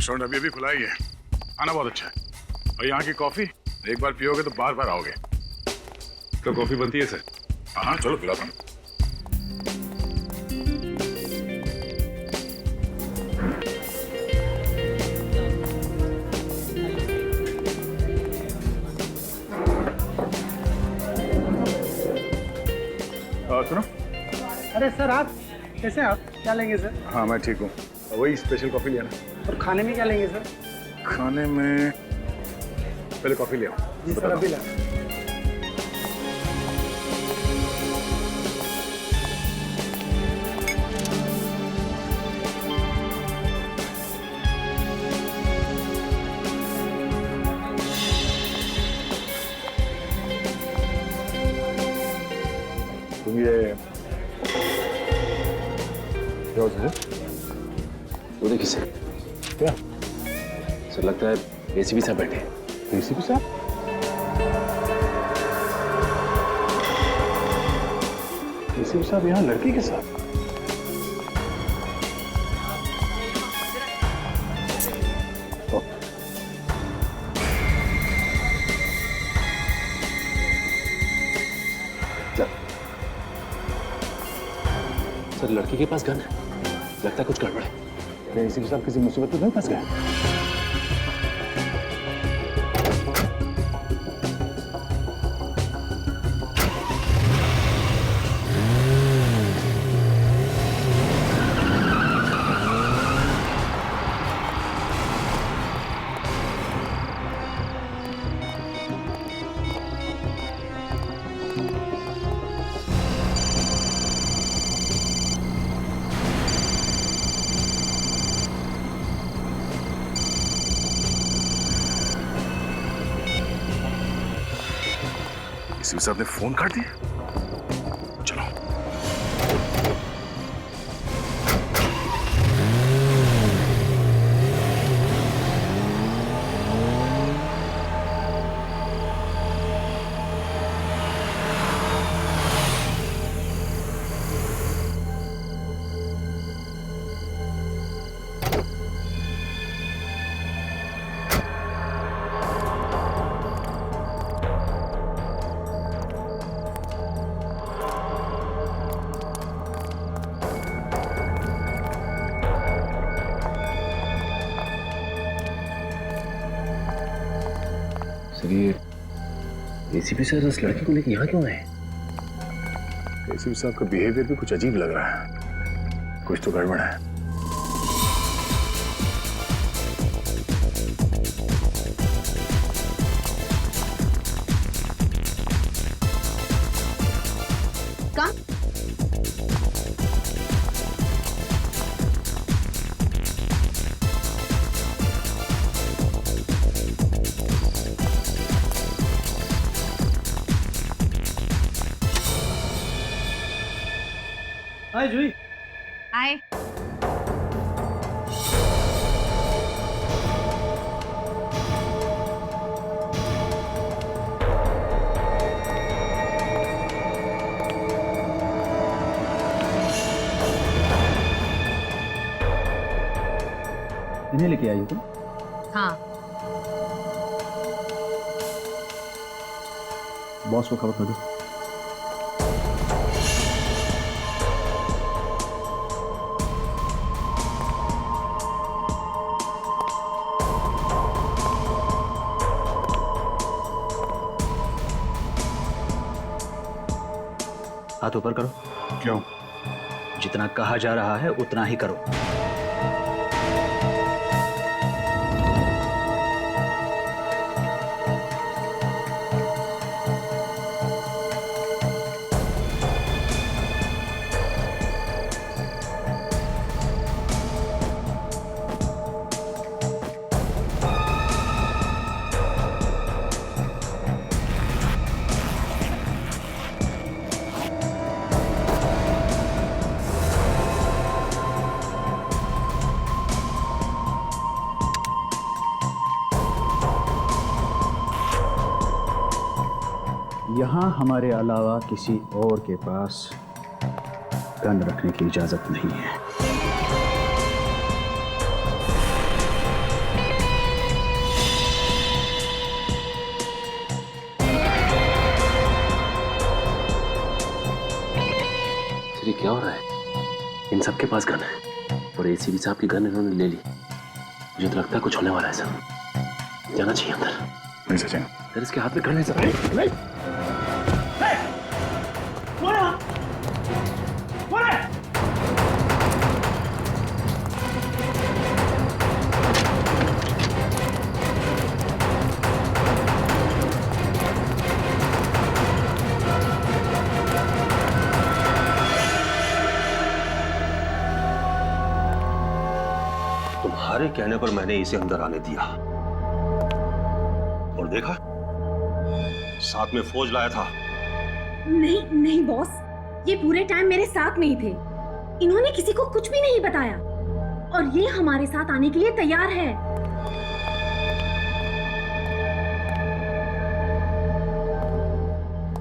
Restaurant अभी अभी खुला ही है, खाना बहुत अच्छा है और यहाँ की कॉफी एक बार पियोगे तो बार बार आओगे। तो कॉफी बनती है सर? हाँ चलो पिलाता हूँ। सुनो। अरे सर आप कैसे हैं? आप क्या लेंगे सर? हाँ मैं ठीक हूँ, वही स्पेशल कॉफी लिया ना। और खाने में क्या लेंगे सर? खाने में पहले कॉफी ले आओ। जी सर अभी ला। तुम ये वो देखिए सर। क्या सर लगता है एसीपी साहब बैठे हैं। एसीपी साहब? एसीपी साहब यहाँ लड़की के साथ? सर लड़की के पास गन है, लगता है कुछ गड़बड़ है। एसीपी साहब किसी मुसीबत में नहीं फंस गए? एसीपी साहब ने फोन काट दिया। चलो सर ये एसीपी सर इस लड़की को लेकर यहाँ क्यों आए? एसीपी साहब का बिहेवियर भी कुछ अजीब लग रहा है, कुछ तो गड़बड़ है। हाय जूही। हाय। इन्हें लेके आई हो तुम? हाँ। बॉस को खबर कर दो। हाथ ऊपर करो। क्यों? जितना कहा जा रहा है उतना ही करो। यहाँ हमारे अलावा किसी और के पास गन रखने की इजाजत नहीं है। क्या हो रहा है? इन सबके पास गन है और एसीपी साहब की गन इन्होंने ले ली। मुझे तो लगता है कुछ होने वाला है सर। जाना चाहिए अंदर। नहीं सचिन, सर इसके हाथ में गन है सर। तुम्हारे कहने पर मैंने इसे अंदर आने दिया और देखा साथ में फौज लाया था। नहीं नहीं बॉस, ये पूरे टाइम मेरे साथ में ही थे। इन्होंने किसी को कुछ भी नहीं बताया और ये हमारे साथ आने के लिए तैयार है।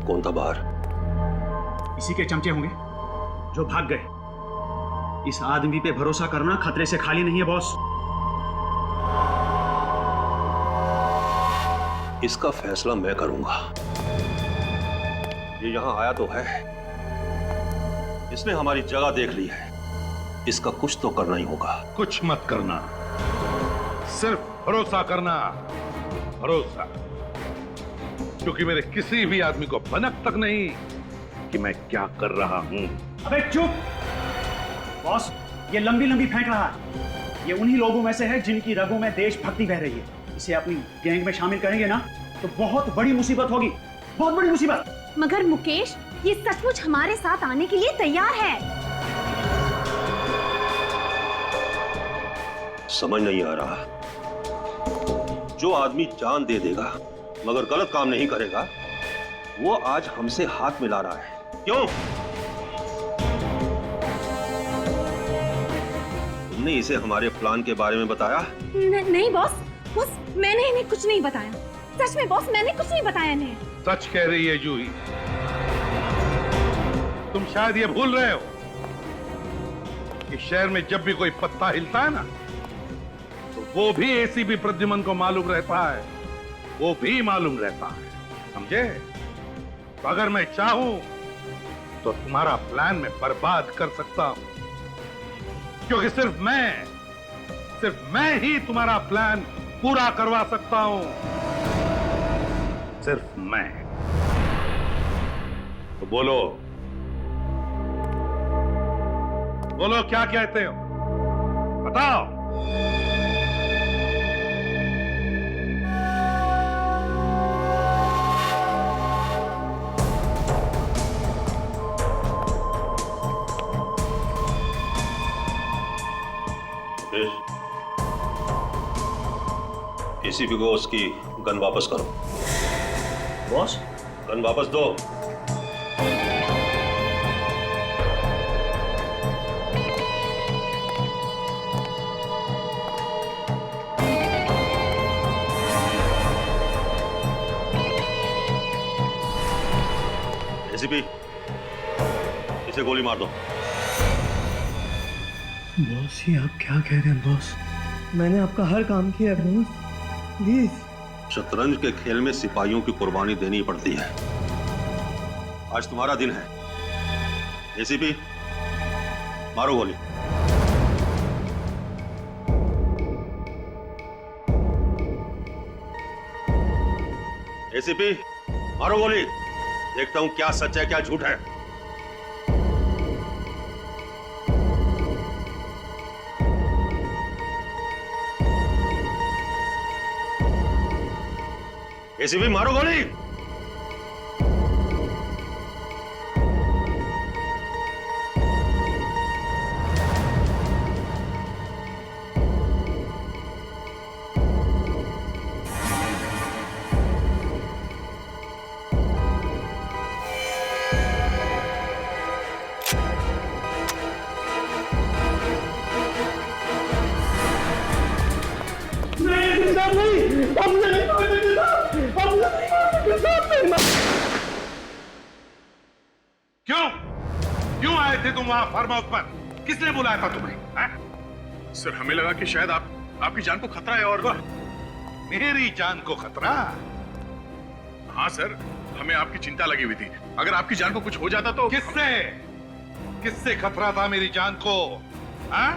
कौन था बाहर? इसी के चमचे होंगे जो भाग गए। इस आदमी पे भरोसा करना खतरे से खाली नहीं है बॉस। इसका फैसला मैं करूंगा। ये यहां आया तो है, इसने हमारी जगह देख ली है, इसका कुछ तो करना ही होगा। कुछ मत करना, सिर्फ भरोसा करना, भरोसा। क्योंकि मेरे किसी भी आदमी को भनक तक नहीं कि मैं क्या कर रहा हूं। अबे चुप बॉस, ये लंबी लंबी फेंक रहा है। ये उन्हीं लोगों में से है जिनकी रगों में देशभक्ति बह रही है। इसे अपनी गैंग में शामिल करेंगे ना तो बहुत बड़ी मुसीबत होगी, बहुत बड़ी मुसीबत। मगर मुकेश, ये सचमुच हमारे साथ आने के लिए तैयार है। समझ नहीं आ रहा, जो आदमी जान दे देगा मगर गलत काम नहीं करेगा, वो आज हमसे हाथ मिला रहा है। क्यों? तुमने इसे हमारे प्लान के बारे में बताया? नहीं बॉस, मैंने इन्हें कुछ नहीं बताया। सच में बॉस, मैंने कुछ नहीं बताया इन्हें। सच कह रही है जूही। तुम शायद ये भूल रहे हो कि शहर में जब भी कोई पत्ता हिलता है ना, तो वो भी एसीपी प्रद्युमन को मालूम रहता है, वो भी मालूम रहता है, समझे? तो अगर मैं चाहूं तो तुम्हारा प्लान मैं बर्बाद कर सकता हूं, क्योंकि सिर्फ मैं ही तुम्हारा प्लान पूरा करवा सकता हूं। सिर्फ मैं। तो बोलो क्या कहते हो? बताओ। एसीपी को उसकी गन वापस करो। बॉस, गन वापस दो। एसीपी, इसे गोली मार दो। बॉस, ये आप क्या कह रहे हैं बॉस? मैंने आपका हर काम किया है बॉस, प्लीज। शतरंज के खेल में सिपाहियों की कुर्बानी देनी पड़ती है। आज तुम्हारा दिन है। एसीपी, मारो गोली। एसीपी, मारो गोली। देखता हूं क्या सच है क्या झूठ है। एसीपी, मारो गोली। क्यों आए थे तुम वहां फार्म हाउस पर? किसने बुलाया था तुम्हें? सर हमें लगा कि शायद आपकी जान को खतरा है। और मेरी जान को खतरा? हाँ सर, हमें आपकी चिंता लगी हुई थी। अगर आपकी जान को कुछ हो जाता तो। किससे खतरा था मेरी जान को? हाँ?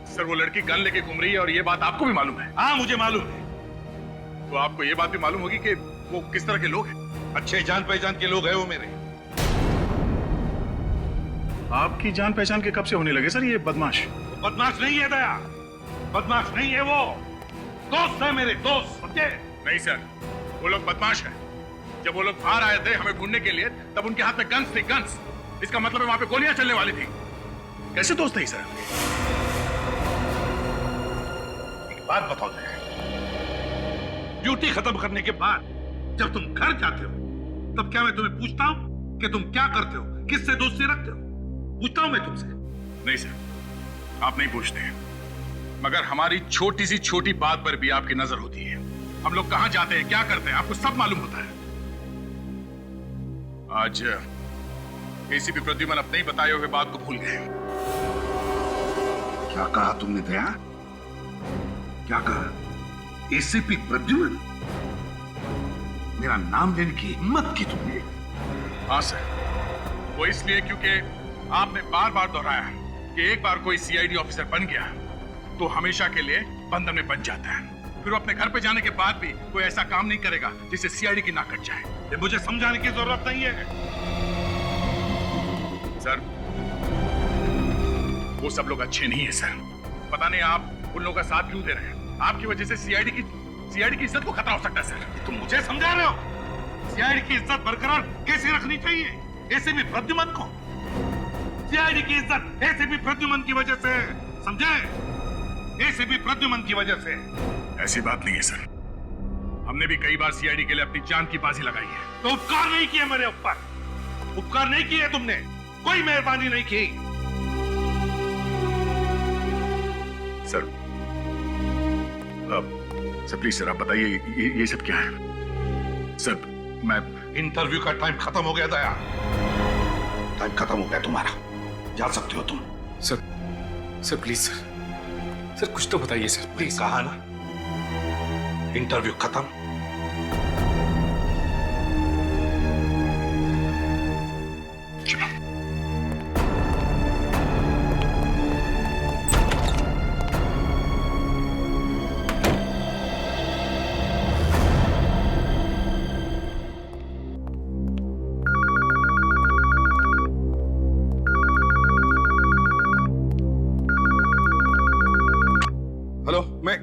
सर वो लड़की गन लेके घूम रही है और ये बात आपको भी मालूम है? हाँ मुझे मालूम है। तो आपको ये बात भी मालूम होगी कि वो किस तरह के लोग हैं? अच्छे जान पहचान के लोग हैं वो मेरे। आपकी जान पहचान के कब से होने लगे सर ये बदमाश? वो बदमाश नहीं है दया, बदमाश नहीं है वो, दोस्त है मेरे, दोस्त, समझे? नहीं सर, वो लोग बदमाश हैं। जब वो लोग बाहर आए थे हमें ढूंढने के लिए, तब उनके हाथ में गन्स थी, गन्स। इसका मतलब है वहां पे गोलियां चलने वाली थी। कैसे दोस्त है सर? एक बात बताओ दया, ड्यूटी खत्म करने के बाद जब तुम घर जाते हो तब क्या मैं तुम्हें पूछता हूं कि तुम क्या करते हो, किससे दोस्ती रखते हो? पूछता हूं मैं तुमसे? नहीं सर, आप नहीं पूछते, मगर हमारी छोटी सी छोटी बात पर भी आपकी नजर होती है। हम लोग कहां जाते हैं, क्या करते हैं, आपको सब मालूम होता है। आज एसीपी प्रद्युमन अपने ही बताए हुए बात को भूल गए। क्या कहा तुमने दया? क्या कहा? एसीपी प्रद्युमन? मेरा नाम लेने की हिम्मत की तुमने? हाँ सर, वो इसलिए क्योंकि आपने बार बार दोहराया कि एक बार कोई सीआईडी ऑफिसर बन गया तो हमेशा के लिए बंधन में बन जाता है। फिर वो अपने घर पे जाने के बाद भी कोई ऐसा काम नहीं करेगा जिससे सीआईडी की नाक कट जाए। ये मुझे समझाने की जरूरत नहीं है। सर वो सब लोग अच्छे नहीं है सर। पता नहीं आप उन लोगों का साथ क्यों दे रहे हैं। आपकी वजह से सीआईडी की इज्जत को खतरा हो सकता है सर। तुम मुझे समझा रहे हो? सीआईडी की इज्जत बरकरार कैसे रखनी चाहिए? एसीपी प्रद्युमन को सीआईडी की इज्जत एसीपी प्रद्युमन की वजह से, समझे? एसीपी प्रद्युमन की वजह से। ऐसी बात नहीं है सर, हमने भी कई बार सीआईडी के लिए अपनी जान की बाजी लगाई है। तो उपकार नहीं किए मेरे ऊपर, उपकार नहीं किए तुमने, कोई मेहरबानी नहीं की। सर सर प्लीज सर आप बताइए ये सब क्या है? सर मैं इंटरव्यू का टाइम खत्म हो गया दया, टाइम खत्म हो गया तुम्हारा, जा सकते हो तुम। सर प्लीज सर कुछ तो बताइए सर प्लीज। कहा ना इंटरव्यू खत्म। हेलो, मैं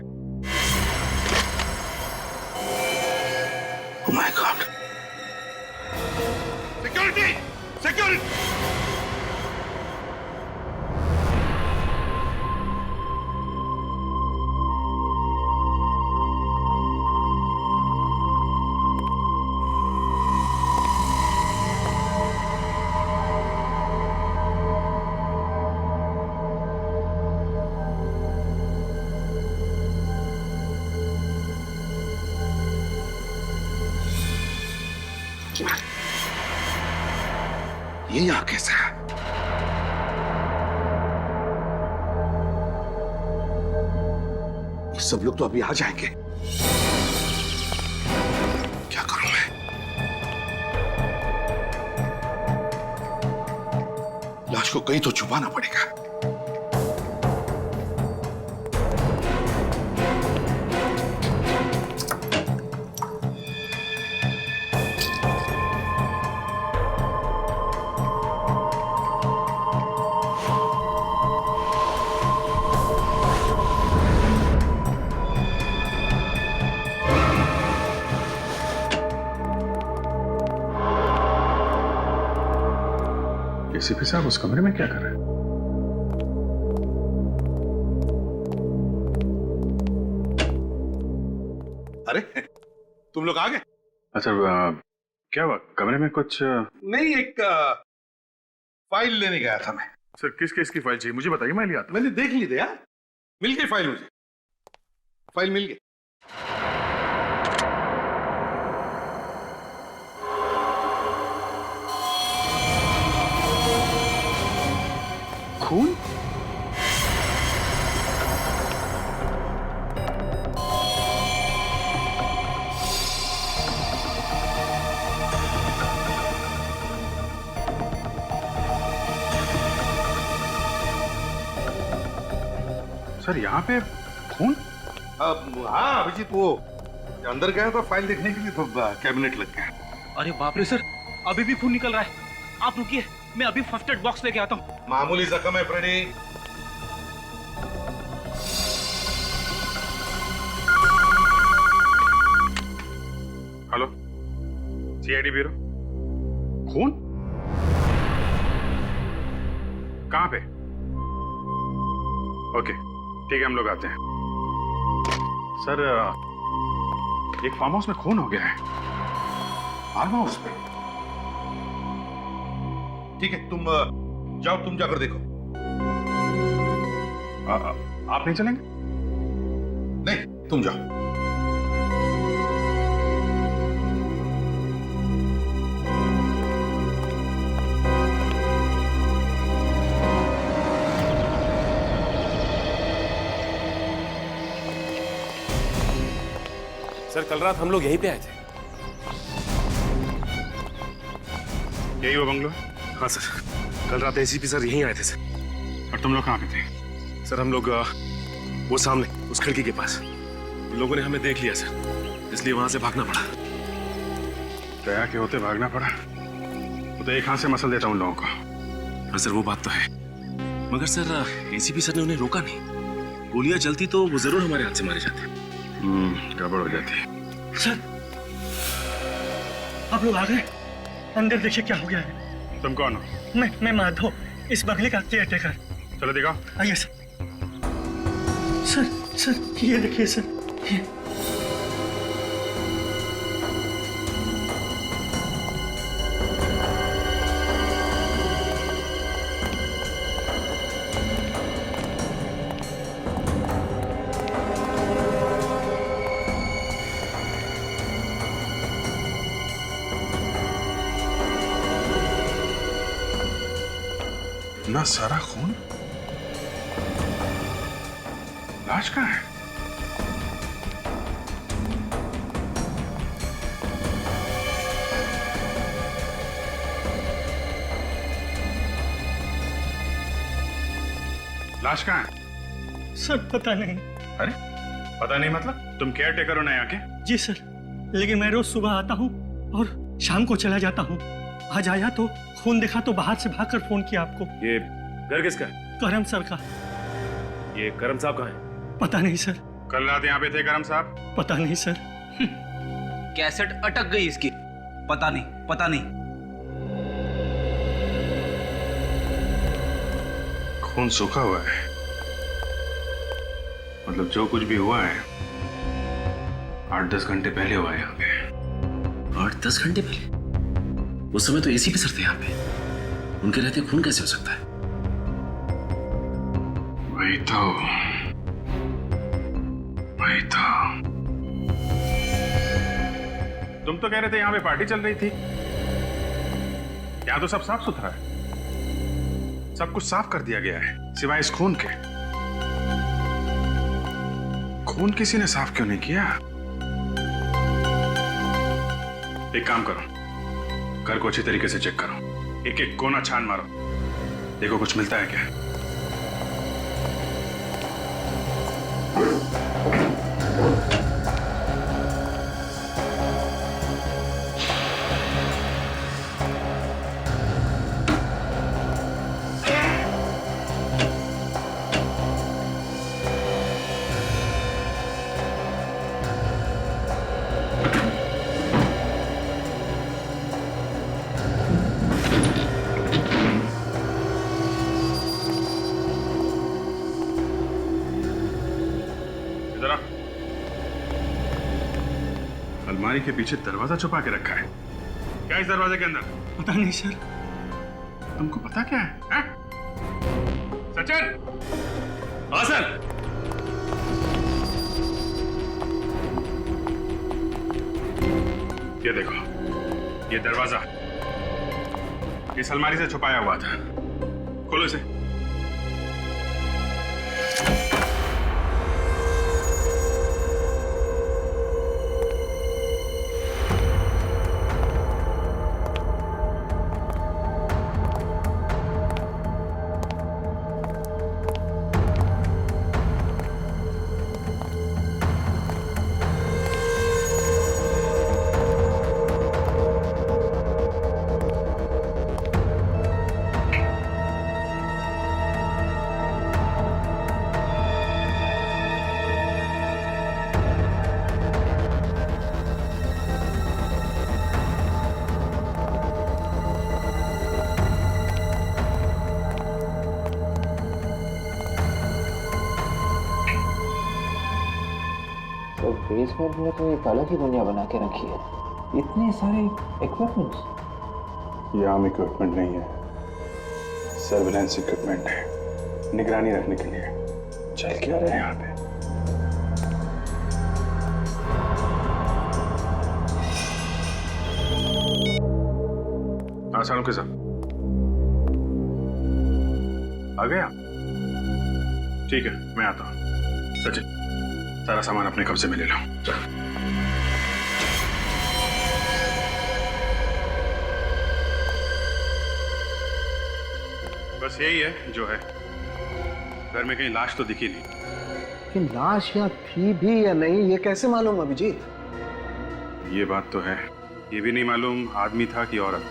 Oh my God! Security! Security! ये यहाँ कैसे है? ये सब लोग तो अभी आ जाएंगे। क्या करूं मैं? लाश को कहीं तो छुपाना पड़ेगा। एसीपी साहब उस कमरे में क्या कर रहे हैं? अरे तुम लोग आ गए? अच्छा क्या हुआ कमरे में कुछ? नहीं, एक फाइल लेने गया था मैं। सर किस केस की फाइल चाहिए मुझे बताइए, मैं ले आता हूं। मैंने देख ली थी यार, मिल गई फाइल, मुझे फाइल मिल गई। खून? सर यहाँ पे खून? हाँ अभिजीत, वो अंदर गया था फाइल देखने के लिए तो कैबिनेट लग गया। अरे बाप रे सर, अभी भी खून निकल रहा है। आप रुकिए, मैं अभी फर्स्ट एड बॉक्स लेके आता हूँ। मामूली जख्म है फ्रेडी। Hello, CID bureau. खून? कहाँ पे? ओके ठीक है, हम लोग आते हैं। सर एक फार्म हाउस में खून हो गया है। फार्म हाउस पे? ठीक है, तुम जाओ, तुम जाकर देखो। आप नहीं चलेंगे? नहीं, तुम जाओ। सर कल रात हम लोग यहीं पे आए थे। यही वो बंगलो? हाँ सर, कल रात एसीपी सर यहीं आए थे सर। और तुम लोग कहाँ पे थे? सर हम लोग वो सामने उस खिड़की के पास। उन लोगों ने हमें देख लिया सर, इसलिए वहां से भागना पड़ा। दया के होते भागना पड़ा? वो तो एक हाथ से मसल देता उन लोगों को। हाँ सर वो बात तो है, मगर सर एसीपी सर ने उन्हें रोका नहीं। गोलियां चलती तो वो जरूर हमारे हाथ से मारे जाते। गड़बड़ हो जाती। सर आप लोग आ गए? अंदर देखिए क्या हो गया है। तुम कौन हो? मैं माधव, इस बंगले का केयर टेकर। चलो दिखाओ। आइए सर। सर ये देखिए सर, ये इतना सारा खून? लाश कहाँ है? लाश कहाँ है? सर पता नहीं। अरे पता नहीं मतलब? तुम केयर टेकर हो ना यहाँ के? जी सर, लेकिन मैं रोज सुबह आता हूँ और शाम को चला जाता हूँ। आज आया तो खून देखा तो बाहर से भागकर फोन किया आपको। ये घर किसका है? करम सर का। ये करम साहब कहाँ है? पता नहीं सर। कल रात यहाँ पे थे करम साहब? पता नहीं सर। कैसेट अटक गई इसकी। पता नहीं। खून सूखा हुआ है, मतलब जो कुछ भी हुआ है 8-10 घंटे पहले हुआ है यहाँ पे। 8-10 घंटे पहले? उस समय तो एसीपी सर थे यहाँ पे, उनके रहते खून कैसे हो सकता है? वही तो। तुम तो कह रहे थे यहाँ पे पार्टी चल रही थी। यहाँ तो सब साफ सुथरा है, सब कुछ साफ कर दिया गया है सिवाय इस खून के। खून किसी ने साफ क्यों नहीं किया? एक काम करो, घर को अच्छी तरीके से चेक करो, एक एक कोना छान मारो, देखो कुछ मिलता है क्या। अलमारी के पीछे दरवाजा छुपा के रखा है। क्या इस दरवाजे के अंदर? पता नहीं सर। तुमको पता क्या है? सचिन! हाँ सर। ये देखो, ये दरवाजा इस अलमारी से छुपाया हुआ था। खोलो इसे। पुलिस वर्ग में तो एक अलग ही दुनिया बना के रखी है। इतने सारे इक्विपमेंट्स। ये आम इक्विपमेंट नहीं है, सर्विलेंस इक्विपमेंट है, निगरानी रखने के लिए। चल क्या रहे हैं यहाँ पे? हाँ सालों के साथ आ गया। ठीक है, मैं आता हूँ। सचिन, सारा सामान अपने कब्जे में ले लो। चल। बस यही है जो है। घर में कहीं लाश तो दिखी नहीं। लेकिन लाश यहाँ थी भी या नहीं ये कैसे मालूम अभिजीत? ये बात तो है, ये भी नहीं मालूम आदमी था कि औरत,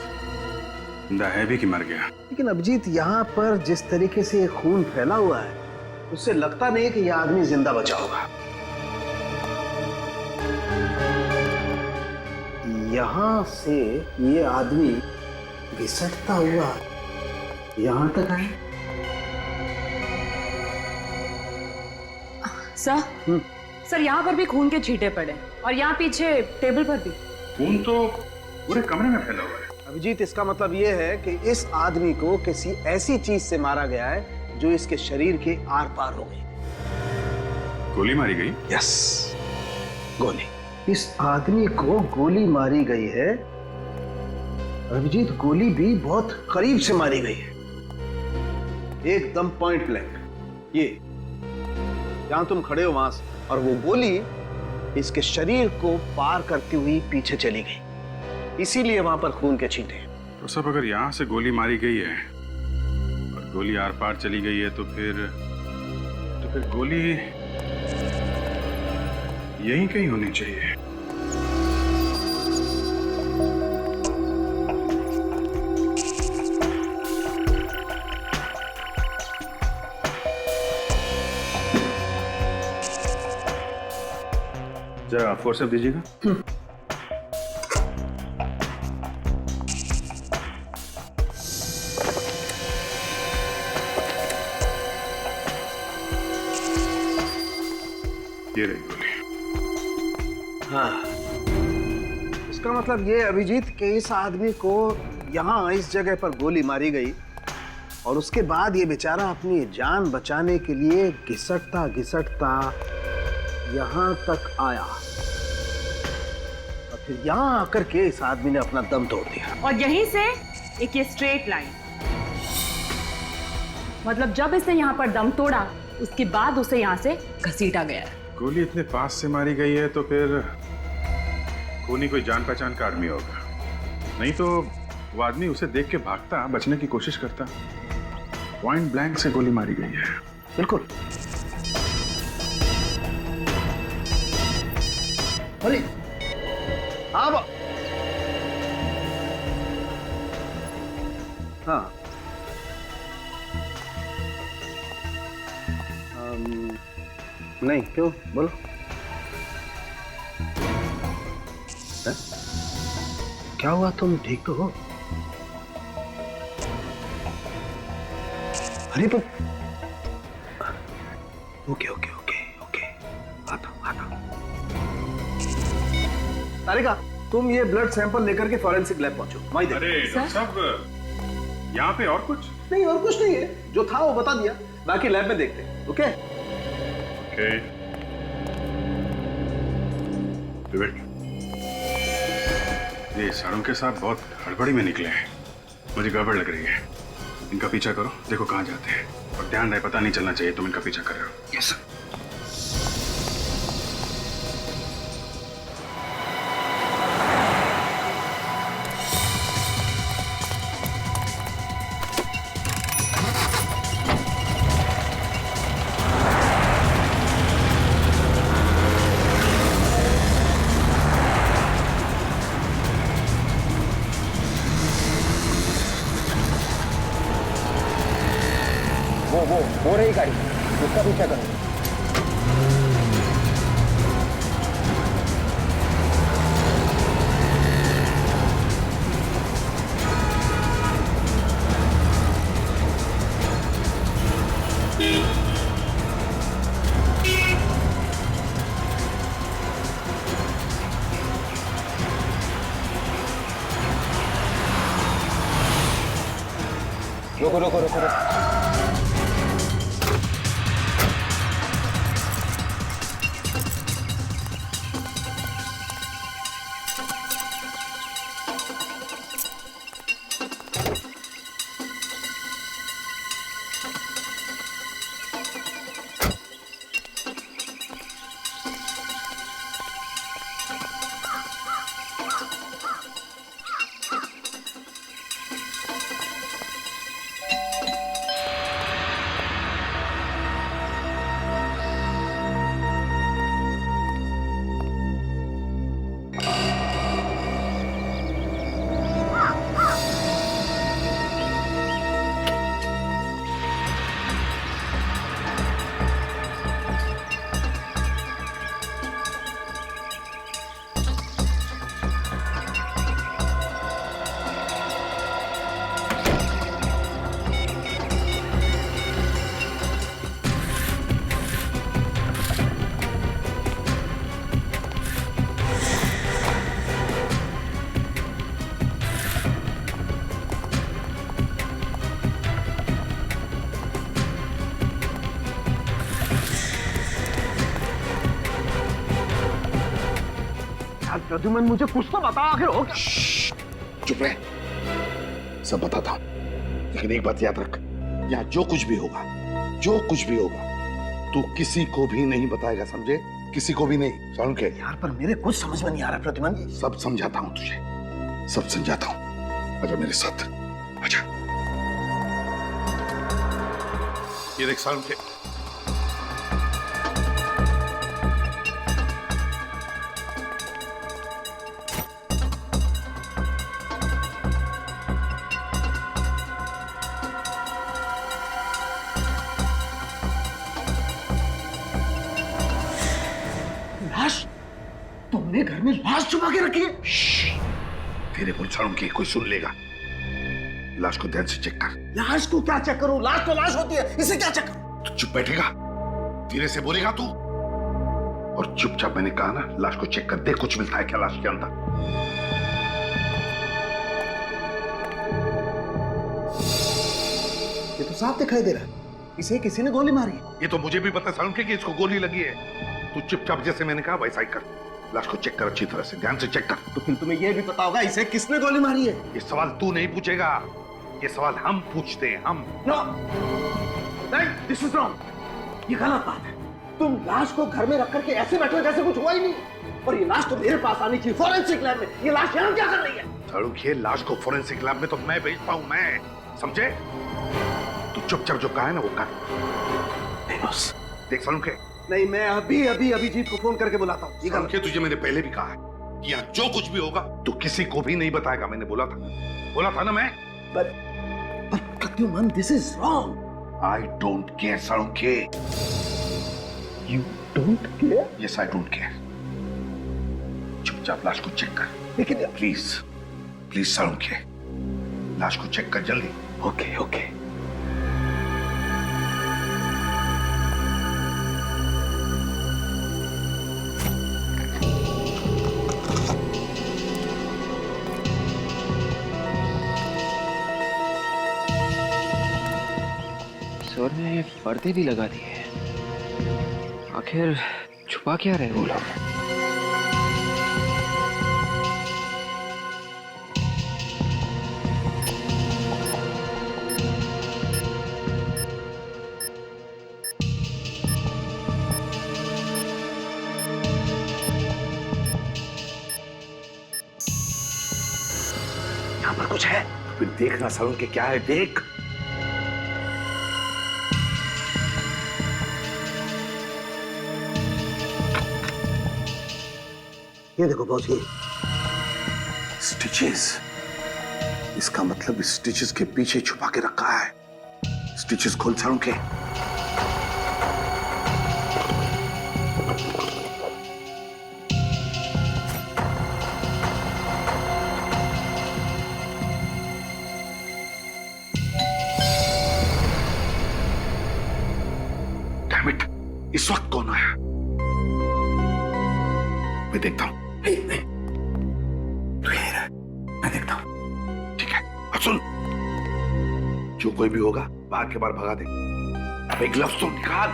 जिंदा है भी कि मर गया। लेकिन अभिजीत यहाँ पर जिस तरीके से ये खून फैला हुआ है उससे लगता नहीं कि यह आदमी जिंदा बचा होगा। यहाँ से ये आदमी घिसटता हुआ यहाँ तक आए। सर यहाँ पर भी खून के छींटे पड़े और यहाँ पीछे टेबल पर भी खून तो पूरे कमरे में फैला हुआ है। अभिजीत, इसका मतलब यह है कि इस आदमी को किसी ऐसी चीज से मारा गया है जो इसके शरीर के आर पार हो गई। गोली मारी गई? यस, गोली। इस आदमी को गोली मारी गई है। अभिजीत, गोली भी बहुत करीब से मारी गई है, एकदम पॉइंट ब्लैंक। ये जहां तुम खड़े हो वहां से, और वो गोली इसके शरीर को पार करती हुई पीछे चली गई, इसीलिए वहां पर खून के छींटे। तो सब अगर यहां से गोली मारी गई है और गोली आर पार चली गई है तो फिर गोली यहीं कहीं होनी चाहिए। जरा फोर्सअप दीजिएगा। ये रही गोली। हाँ, इसका मतलब ये अभिजीत कि इस आदमी को यहाँ इस जगह पर गोली मारी गई और उसके बाद ये बेचारा अपनी जान बचाने के लिए घिसटता घिसटता यहाँ तक आया और फिर यहाँ आकर के इस आदमी ने अपना दम तोड़ दिया। और यहीं से एक ये स्ट्रेट लाइन, मतलब जब इसने यहाँ पर दम तोड़ा उसके बाद उसे यहाँ से घसीटा गया है। गोली इतने पास से मारी गई है तो फिर खूनी कोई जान पहचान का आदमी होगा, नहीं तो वो आदमी उसे देख के भागता, बचने की कोशिश करता। पॉइंट ब्लैंक से गोली मारी गई है। बिल्कुल। अरे हाँ हाँ, नहीं, क्यों, बोलो। है? क्या हुआ, तुम ठीक तो हो? अरे तो ओके ओके ओके ओके, आता। तारिका, तुम ये ब्लड सैंपल लेकर के फॉरेंसिक लैब पहुंचो। अरे डॉक्टर साहब, यहाँ पे और कुछ नहीं, और कुछ नहीं है, जो था वो बता दिया, बाकी लैब में देखते हैं। Okay okay. ये साड़ों के साथ बहुत हड़बड़ी में निकले हैं, मुझे गड़बड़ लग रही है। इनका पीछा करो, देखो कहाँ जाते हैं, और ध्यान रहे पता नहीं चलना चाहिए तुम इनका पीछा कर रहे हो। Yes sir. वो रही गाड़ी, उसका पीछा करो। रुको रुको रुको रुको। प्रद्युमन मुझे कुछ तो बता आखिर हो क्या? चुप रहे, सब बताता हूं, लेकिन एक बात याद रख, यहाँ जो कुछ भी होगा, जो कुछ भी होगा, तू किसी को भी नहीं बताएगा, समझे? किसी को भी नहीं। सुन के यार पर मेरे कुछ समझ में नहीं आ रहा प्रद्युमन जी। सब समझाता हूं तुझे, सब समझाता हूं। आजा मेरे साथ, आजा। ये देख सारुण के, लाश? तुमने घर में लाश छुपा के रखी है? तेरे बोल सारुण के कोई सुन लेगा। लाश को ध्यान से चेक कर। लाश को क्या चेक करूं? लाश तो लाश होती है, इसे क्या चेक करूं? तू चुप बैठेगा, धीरे से बोलेगा तू, और चुपचाप मैंने कहा ना, लाश को चेक कर, देख कुछ मिलता है क्या लाश के अंदर। ये तो साफ दिखाई दे रहा है, इसे किसी ने गोली मारी है। ये तो मुझे भी पता सारुण के कि इसको गोली लगी है। तू चुपचाप जैसे मैंने कहा वैसा ही कर, लाश को चेक कर, अच्छी तरह से ध्यान से चेक कर। तो फिर तुम्हें यह भी पता होगा इसे किसने गोली मारी है? ये सवाल तू नहीं पूछेगा, ये सवाल हम पूछते हैं, हम। नो, नहीं, दिस इज रॉन्ग। ये गलत बात है। तुम लाश को घर में रख करके ऐसे बैठे जैसे कुछ हुआ ही नहीं, और ये लाश तो मेरे पास आनी चाहिए फॉरेंसिक लैब में। ये लाश यहाँ क्या कर रही है? सारुण के, लाश को फॉरेंसिक लैब में तो मैं भेजता हूँ, मैं, समझे? तू चुपचाप जो कहा है ना वो कर। नहीं बॉस। देख सारुण के, नहीं, मैं अभी अभी अभिजीत को फोन करके बुलाता हूँ। सारुण के, तुझे मैंने पहले भी कहा है कि यहाँ जो कुछ भी होगा तू किसी को भी नहीं बताएगा, मैंने बोला था ना मैं। But Pradyuman, this is wrong. I don't care, सारुण के। You don't care? Yes, I don't care. चुपचाप लाश को चेक कर। लेकिन प्लीज, प्लीज सारुण के, लाश को चेक कर जल्दी। Okay okay. और ने पर्दे भी लगा दिए, आखिर छुपा क्या रहे वो लोग? यहाँ पर कुछ है, फिर देखना सारुण के क्या है, देख। ये देखो बॉस, ये स्टिचेस, इसका मतलब स्टिचेस के पीछे छुपा के रखा है। स्टिचेस खोल सारुण के। Damn it, इस वक्त कौन आया? मैं देखता हूं। नहीं नहीं, तू यहीं रह, मैं देखता हूं। ठीक है, अब सुन, जो कोई भी होगा बाहर के बाहर भगा दे। अब एक ग्लव्स तो निकाल।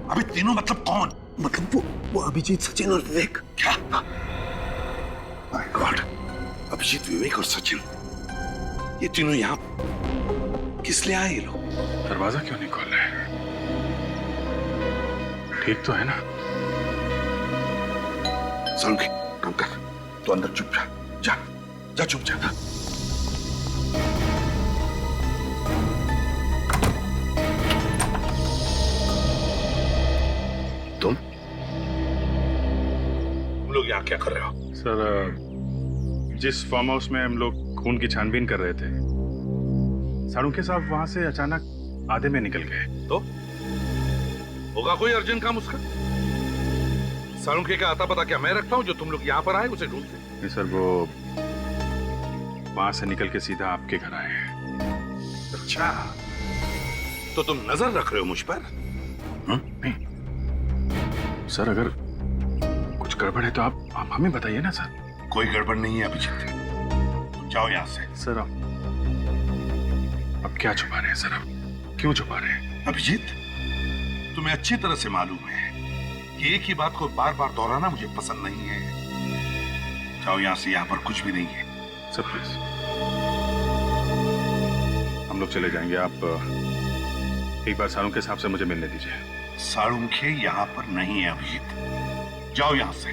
अभी तीनों मतलब कौन? मतलब वो अभिजीत, सचिन और विवेक। क्या? माय गॉड, अभिजीत, विवेक और सचिन, ये तीनों यहाँ किस लिए आए ये लोग? दरवाजा क्यों नहीं खोल रहे? ठीक तो है ना? सालुंखे, काम कर, तो अंदर चुप जा, जा, जा चुप जा। तुम लोग यहाँ क्या कर रहे हो? सर, जिस फार्म हाउस में हम लोग खून की छानबीन कर रहे थे, सालुंखे साहब वहां से अचानक आधे में निकल गए। तो होगा कोई अर्जेंट काम उसका? सालुंखे का आता पता क्या मैं रखता हूँ जो तुम लोग यहाँ पर आए उसे ढूंढते? नहीं सर, वो वहां से निकल के सीधा आपके घर आए हैं। अच्छा, तो तुम नजर रख रहे हो मुझ पर? नहीं सर, अगर कुछ गड़बड़ है तो आप हमें बताइए ना सर। कोई गड़बड़ नहीं है अभिजीत, तुम जाओ यहाँ से। सर अब क्या छुपा रहे हैं सर? अब क्यों छुपा रहे हैं? अभिजीत, तुम्हें अच्छी तरह से मालूम है कि एक ही बात को बार बार दोहराना मुझे पसंद नहीं है। जाओ यहाँ से, यहाँ पर कुछ भी नहीं है। सर प्लीज, हम लोग चले जाएंगे। आप एक बार सालुंखे साहब से मुझे मिलने दीजिए। सालुंखे यहाँ पर नहीं है अभिजीत, जाओ यहाँ से।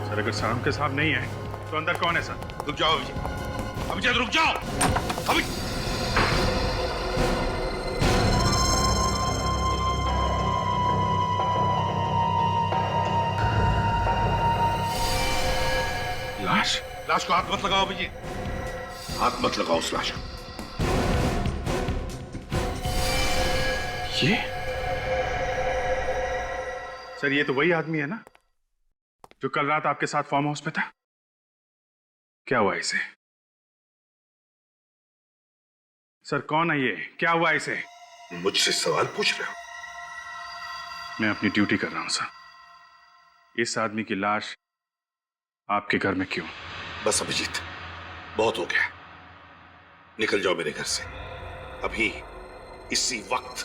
सर, अगर सालुंखे साहब नहीं है तो अंदर कौन है सर? रुक जाओ अभिजीत, अभिजीत रुक जाओ। लाश? लाश को हाथ मत लगाओ अभिजीत, हाथ मत लगाओ उस लाश को। ये सर, ये तो वही आदमी है ना जो कल रात आपके साथ फार्म हाउस पे था? क्या हुआ इसे? सर कौन है ये? क्या हुआ इसे? मुझसे सवाल पूछ रहे हो? मैं अपनी ड्यूटी कर रहा हूं सर। इस आदमी की लाश आपके घर में क्यों? बस अभिजीत, बहुत हो गया, निकल जाओ मेरे घर से अभी, इसी वक्त।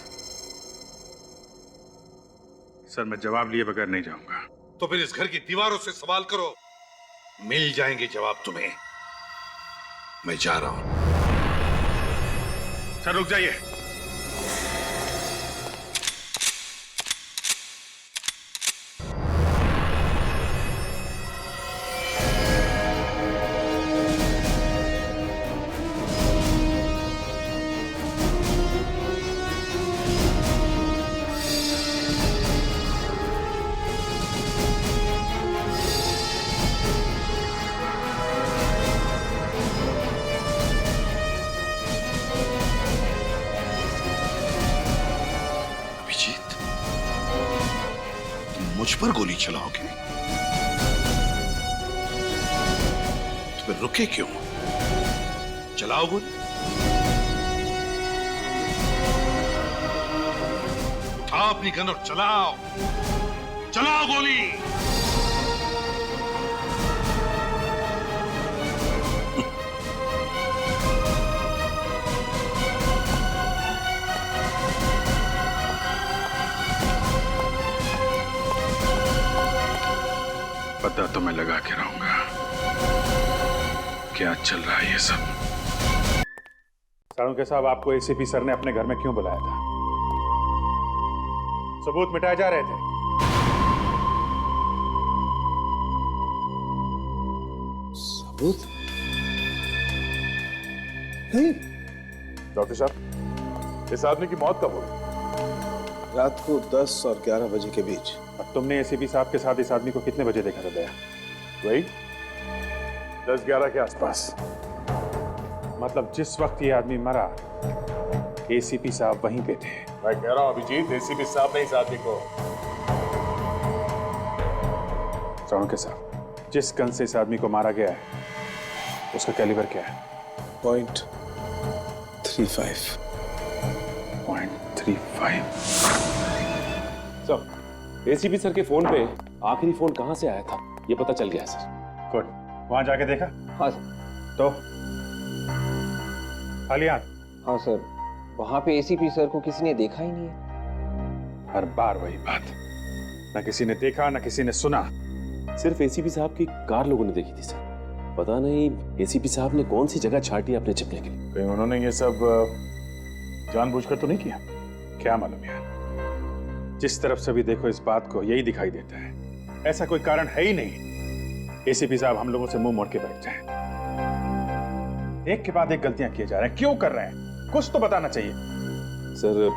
सर, मैं जवाब लिए बगैर नहीं जाऊंगा। तो फिर इस घर की दीवारों से सवाल करो, मिल जाएंगे जवाब तुम्हें। मैं जा रहा हूं। सर रुक जाइए। मुझ पर गोली चलाओगे तो फिर रुके क्यों? चलाओ गोली, उठाओ अपनी गन और चलाओ, चलाओ गोली। पता तो मैं लगा के रहूंगा क्या चल रहा है ये सब। सालुंखे साहब, आपको एसीपी सर ने अपने घर में क्यों बुलाया था? सबूत मिटाए जा रहे थे। सबूत नहीं। डॉक्टर साहब, इस आदमी की मौत कब हुई? रात को 10 और 11 बजे के बीच। और तुमने एसीपी साहब के साथ इस आदमी को कितने बजे देखा था दया? वही 10-11 के आसपास। मतलब जिस वक्त ये आदमी मरा, एसीपी साहब वहीं पे थे। मैं कह रहा हूं अभिजीत, एसीपी साहब ने इस आदमी को चाणक्य साहब, जिस गन से इस आदमी को मारा गया है उसका कैलिबर क्या है? .35 .35। सर, एसीपी सर के फोन पे आखिरी फोन कहां से आया था ये पता चल गया सर। गुड, वहां जाके देखा? हाँ सर। तो खाली हाथ? हाँ सर, वहां पे एसीपी सर को किसी ने देखा ही नहीं है। हर बार वही बात, ना किसी ने देखा ना किसी ने सुना। सिर्फ एसीपी साहब की कार लोगों ने देखी थी सर। पता नहीं एसीपी साहब ने कौन सी जगह छाटी अपने छिपने के लिए। कहीं उन्होंने ये सब जानबूझकर तो नहीं किया? क्या मालूम यार, जिस तरफ से भी देखो इस बात को यही दिखाई देता है, ऐसा कोई कारण है ही नहीं एसीपी साहब हम लोगों से मुंह मोड़ के बैठ जाए। एक के बाद एक गलतियां किए जा रहे हैं, क्यों कर रहे हैं? कुछ तो बताना चाहिए सर।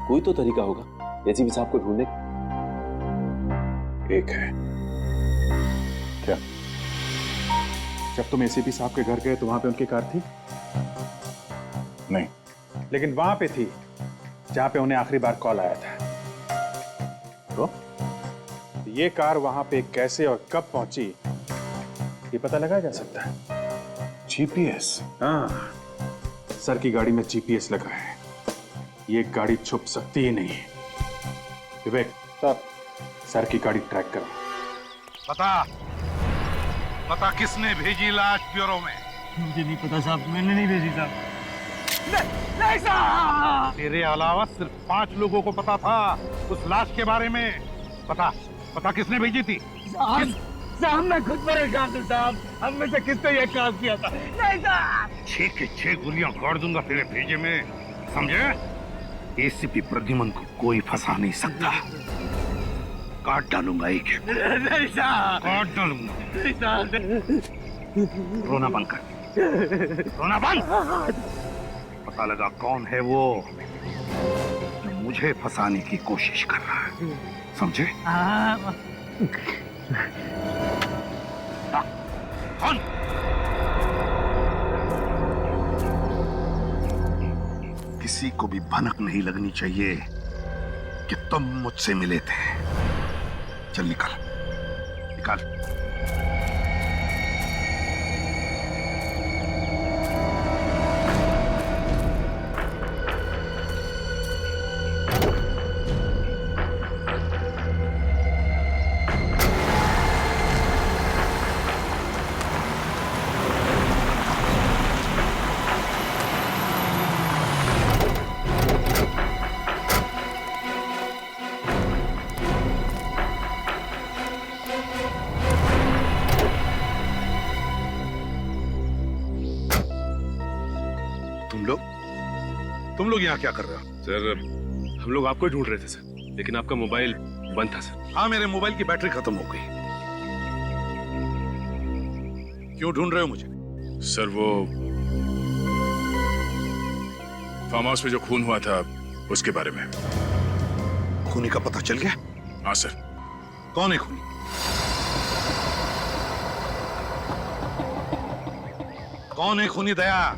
कोई तो तरीका होगा एसीपी साहब को ढूंढने का। एक है। क्या? जब तुम एसीपी साहब के घर गए तो वहां पे उनकी कार थी? नहीं, लेकिन वहां पे थी जहां पे उन्हें आखिरी बार कॉल आया था। तो ये कार वहां पे कैसे और कब पहुंची ये पता लगाया जा सकता है। जीपीएस? हाँ, सर की गाड़ी में जीपीएस लगा है, ये गाड़ी छुप सकती ही नहीं। विवेक सर की गाड़ी ट्रैक करो। पता किसने भेजी लाश ब्यूरो में? मुझे नहीं पता साहब, मैंने नहीं भेजी साहब। नहीं साहब, तेरे अलावा सिर्फ 5 लोगों को पता था उस लाश के बारे में। पता किसने भेजी थी? साहब मैं खुद परेशान हूँ साहब, हम में से किसने ये काम किया था? नहीं साहब। 6 के 6 गोलियां गाड़ दूंगा तेरे भेजे में, समझे? एसीपी प्रद्युमन को कोई फंसा नहीं सकता। काट डालूंगा एक। नहीं साहब, काट डालूंगा। नहीं साहब। रोना बंद कर, रोना बंद। पता लगा कौन है वो जो मुझे फंसाने की कोशिश कर रहा है, समझे? कौन? किसी को भी भनक नहीं लगनी चाहिए कि तुम मुझसे मिले थे। चल निकल। तुम लोग यहाँ क्या कर रहे हो? सर, हम लोग आपको ही ढूंढ रहे थे सर, लेकिन आपका मोबाइल बंद था सर। हाँ, मेरे मोबाइल की बैटरी खत्म हो गई। क्यों ढूंढ रहे हो मुझे? सर, वो फार्म हाउस में जो खून हुआ था उसके बारे में। खूनी का पता चल गया? हाँ सर। कौन है खूनी? कौन है खूनी? दया,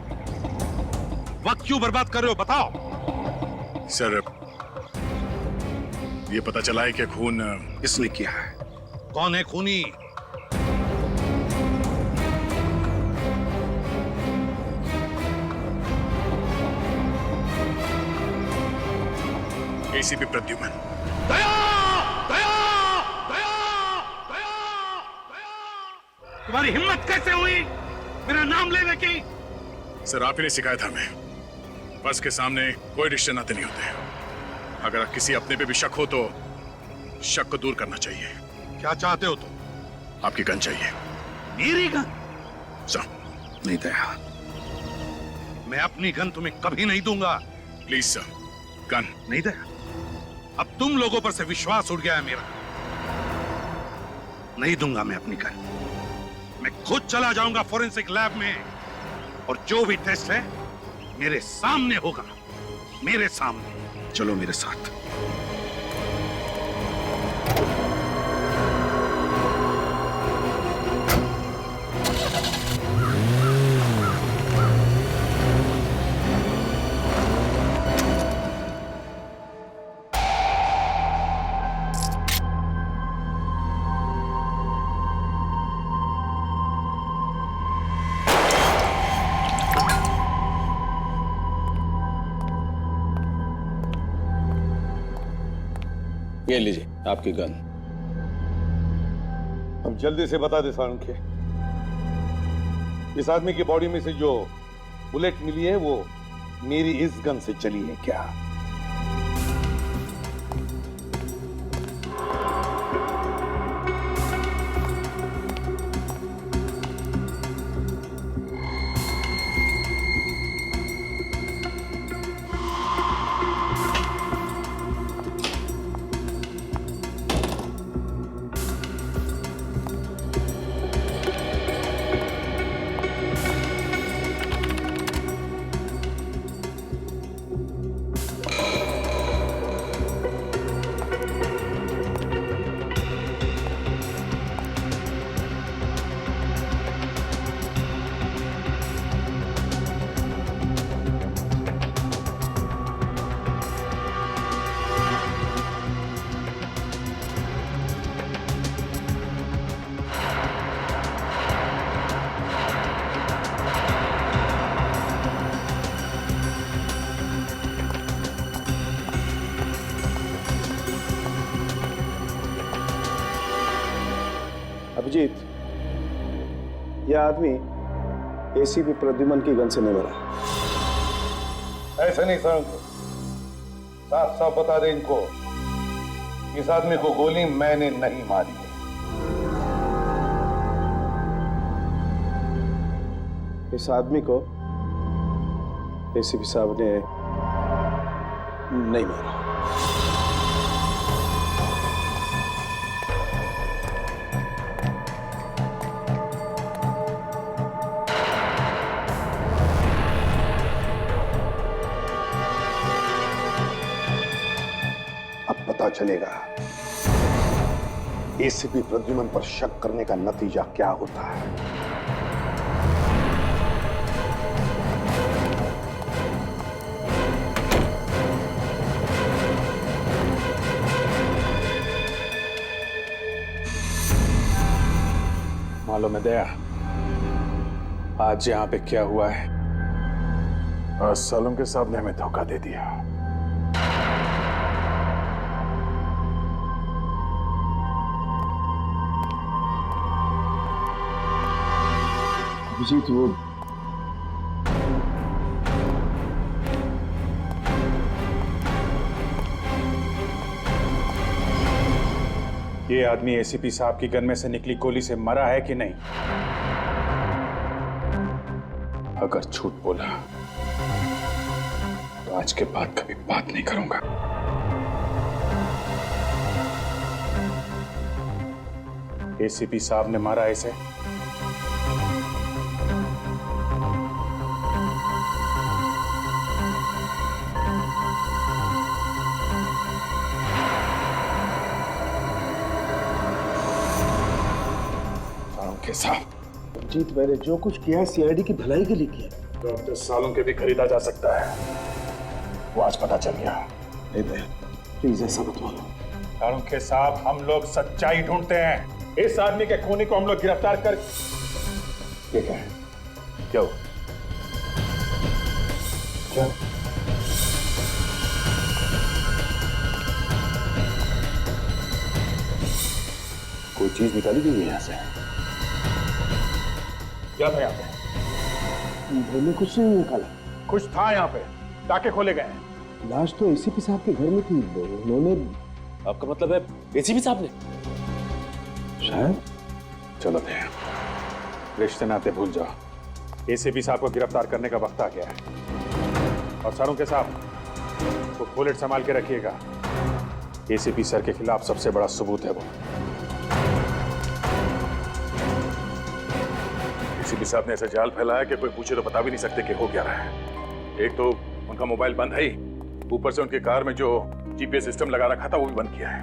वक्त क्यों बर्बाद कर रहे हो? बताओ। सर, ये पता चला है कि खून किसने किया है? कौन है खूनी? एसीपी प्रद्युमन। दया! दया! दया! दया! दया! तुम्हारी हिम्मत कैसे हुई मेरा नाम लेने की? सर, आप ही ने सिखाया था हमें, बस के सामने कोई रिश्ते नाते नहीं होते। अगर किसी अपने पे भी शक हो तो शक को दूर करना चाहिए। क्या चाहते हो तुम? आपकी गन चाहिए। मेरी गन? सर, नहीं दया, मैं अपनी गन तुम्हें कभी नहीं दूंगा। Please sir, gun. नहीं दया, अब तुम लोगों पर से विश्वास उड़ गया है मेरा। नहीं दूंगा मैं अपनी गन। मैं खुद चला जाऊंगा फोरेंसिक लैब में और जो भी टेस्ट है मेरे सामने होगा, मेरे सामने। चलो मेरे साथ। ये लीजिए आपकी गन। अब जल्दी से बता दे सारंग, इस आदमी की बॉडी में से जो बुलेट मिली है वो मेरी इस गन से चली है क्या? अभिजीत, यह आदमी एसीपी प्रद्युमन की गन से नहीं मरा। ऐसे नहीं सारंग, साफ साफ बता दे इनको, इस आदमी को गोली मैंने नहीं मारी है। इस आदमी को एसीपी साहब ने नहीं मारा। पता चलेगा एसीपी प्रद्युमन पर शक करने का नतीजा क्या होता है। मालूम है दया, आज यहाँ पे क्या हुआ है? और सालुंके साहब ने हमें धोखा दे दिया। अभिजीत, वो ये आदमी एसीपी साहब की गन में से निकली गोली से मरा है कि नहीं? अगर झूठ बोला तो आज के बाद कभी बात नहीं करूंगा। एसीपी साहब ने मारा इसे? साहब, जीत, मैंने जो कुछ किया है सीआईडी की भलाई के लिए किया। डॉक्टर सालुंके भी खरीदा जा सकता है, वो आज पता चल गया। प्लीज ऐसा मत बोलो। सालुंके साहब, हम लोग सच्चाई ढूंढते हैं। इस आदमी के खूनी को हम लोग गिरफ्तार कर। ये क्या है? क्या हो? क्या? कोई चीज निकाली गई है यहाँ से? क्या था यहाँ पे? मैंने कुछ नहीं निकाला। कुछ था यहाँ पे, टाके खोले गए। लाश तो एसीपी साहब के घर में थी, उन्होंने। आपका मतलब है एसीपी साहब ने? शायद। चलो दे, रिश्ते नाते भूल जाओ। एसीपी साहब को गिरफ्तार करने का वक्त आ गया है। और सालुंके साहब, वो बुलेट संभाल के रखिएगा। एसीपी सर के खिलाफ सबसे बड़ा सबूत है वो। एसीपी साहब ने ऐसा जाल फैलाया कि कोई पूछे तो बता भी नहीं सकते कि हो क्या रहा है। एक तो उनका मोबाइल बंद है ही, ऊपर से उनके कार में जो जीपीएस सिस्टम लगा रखा था वो भी बंद किया है।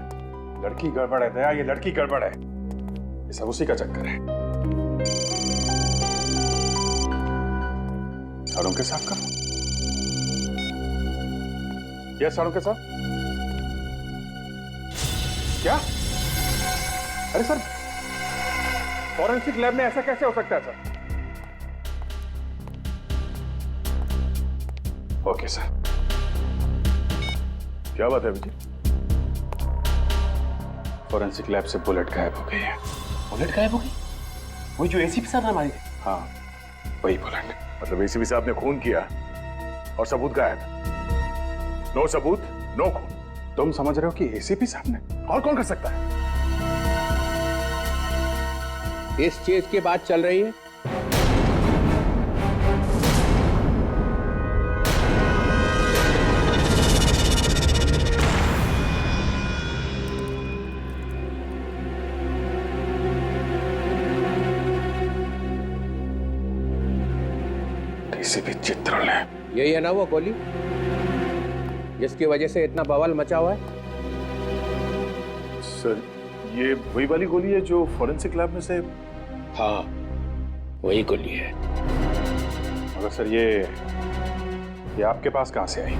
लड़की गड़बड़ है दया, ये लड़की गड़बड़ है। ये सब उसी का चक्कर है। सालुंके साहब का? यस सालुंके साहब। क्या? अरे सर, फॉरेंसिक लैब में ऐसा कैसे हो सकता है सर? Okay sir. क्या बात है विजय? फॉरेंसिक लैब से बुलेट गायब हो गई है। बुलेट गायब हो गई? वही जो एसीपी साहब ने मारी? हाँ, वही बुलेट। मतलब एसीपी साहब ने खून किया और सबूत गायब। नो सबूत, नो खून। तुम समझ रहे हो कि एसीपी साहब ने? और कौन कर सकता है? इस चीज की बात चल रही है। एसीपी चित्रण है। यही है ना वो गोली जिसकी वजह से इतना बवाल मचा हुआ है? सर, ये वही वाली गोली है जो फॉरेंसिक लैब में से? हाँ, वही गोली है। मगर सर ये आपके पास कहां से आई?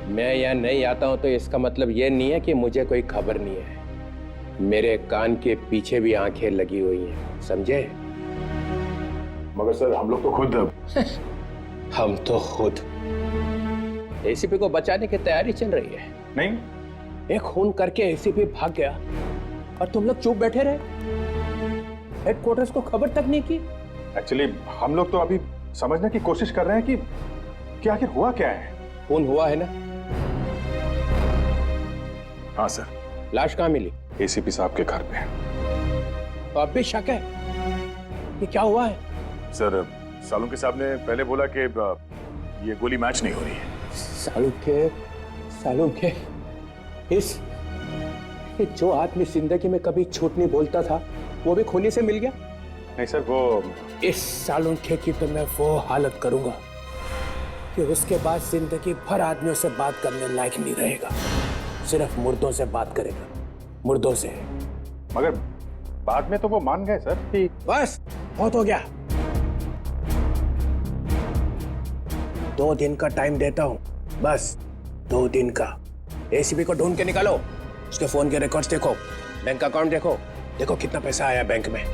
मैं यहाँ नहीं आता हूँ तो इसका मतलब ये नहीं है कि मुझे कोई खबर नहीं है। मेरे कान के पीछे भी आंखें लगी हुई हैं, समझे? मगर सर, हम लोग तो खुद हम तो खुद एसीपी को बचाने की तैयारी चल रही है। नहीं, एक खून करके एसीपी भाग गया और तुम लोग चुप बैठे रहे, हेडक्वार्टर्स को खबर तक नहीं की। एक्चुअली हम लोग तो अभी समझने की कोशिश कर रहे हैं कि आखिर हुआ क्या है। खून हुआ है ना? हाँ सर। लाश कहाँ मिली? एसीपी साहब के घर पे। तो अब भी शक है कि क्या हुआ है? सर, सालुंके साहब ने पहले बोला कि ये गोली मैच नहीं हो रही है। सालुंके, जो आदमी जिंदगी में कभी झूठ नहीं बोलता था वो भी खूनी से मिल गया? नहीं सर, वो इस सालुंके की तो मैं वो हालत करूंगा कि उसके बाद जिंदगी भर आदमियों से बात करने लायक नहीं रहेगा, सिर्फ मुर्दों से बात करेगा, मुर्दों से। मगर बाद में तो वो मान गए सर कि बस बहुत हो गया। 2 दिन का टाइम देता हूं, बस 2 दिन का। एसीपी को ढूंढ के निकालो, उसके फोन के रिकॉर्ड्स देखो, बैंक अकाउंट देखो कितना पैसा आया बैंक में।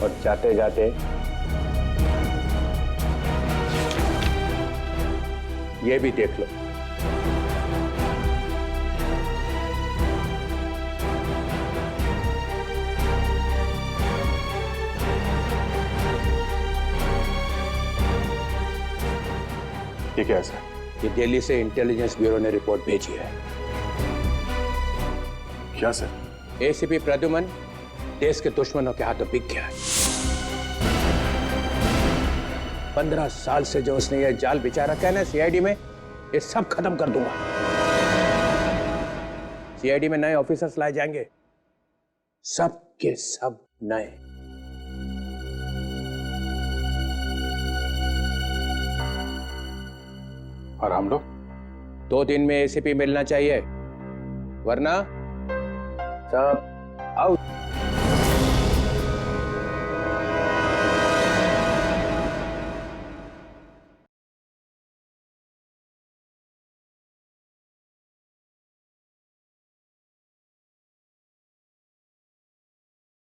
और जाते जाते ये भी देख लो। ये क्या है सर? ये दिल्ली से इंटेलिजेंस ब्यूरो ने रिपोर्ट भेजी है। क्या सर? एसीपी प्रद्युमन देश के दुश्मनों के हाथों बिक गया है। 15 साल से जो उसने ये जाल बिछा रखा है ना सीआईडी में, ये सब खत्म कर दूंगा। सीआईडी में नए ऑफिसर्स लाए जाएंगे, सब के सब नए। और हम लोग 2 दिन में एसीपी मिलना चाहिए, वरना सब